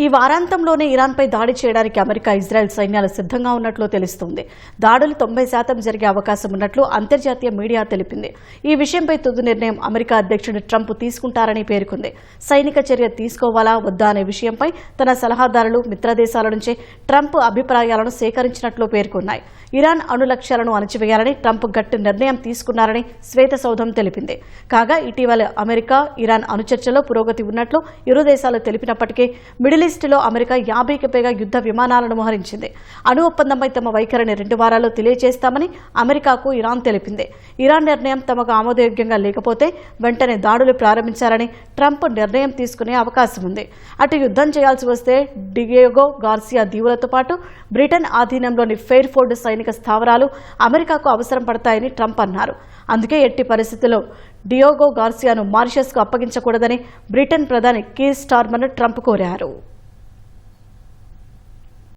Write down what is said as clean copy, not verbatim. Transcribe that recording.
ఈ వారాంతంలోనే ఇరాన్పై దాడి చేయడానికి అమెరికా, ఇజ్రాయెల్ సైన్యాలు సిద్ధంగా ఉన్నట్లు తెలుస్తోంది. దాడులు 90% జరిగే అవకాశం ఉన్నట్లు అంతర్జాతీయ మీడియా తెలిపింది. ఈ విషయంపై తుది నిర్ణయం అమెరికా అధ్యక్షుడు ట్రంప్ తీసుకుంటారని పేర్కొంది. సైనిక చర్య తీసుకోవాలా వద్దా అనే విషయంపై తన సలహాదారులు, మిత్రదేశాల నుంచే ట్రంప్ అభిప్రాయాలను సేకరించినట్లు పేర్కొన్నాయి. ఇరాన్ అణు లక్ష్యాలను అణచివేయాలని ట్రంప్ గట్టి నిర్ణయం తీసుకున్నారని శ్వేతసౌధం తెలిపింది. కాగా ఇటీవల అమెరికా, ఇరాన్ అణుచర్చలో పురోగతి ఉన్నట్లు ఇరు దేశాలు తెలిపినప్పటికీ మిడిల్ ఈస్ట్లో అమెరికా 50కి పైగా యుద్ధ విమానాలను మోహరించింది. అణు ఒప్పందంపై తమ వైఖరిని 2 వారాల్లో తెలియజేస్తామని అమెరికాకు ఇరాన్ తెలిపింది. ఇరాన్ నిర్ణయం తమకు ఆమోదయోగ్యంగా లేకపోతే వెంటనే దాడులు ప్రారంభించాలని ట్రంప్ నిర్ణయం తీసుకునే అవకాశం ఉంది. అటు యుద్ధం చేయాల్సి వస్తే డియేగో గార్సియా దీవులతో పాటు బ్రిటన్ ఆధీనంలోని ఫెయిర్ఫోర్డ్ సైనిక స్థావరాలు అమెరికాకు అవసరం పడతాయని ట్రంప్ అన్నారు. అందుకే ఎట్టి పరిస్థితుల్లో డియోగో గార్సియాను మారిషస్కు అప్పగించకూడదని బ్రిటన్ ప్రధాని కీర్ స్టార్మర్ను ట్రంప్ కోరారు.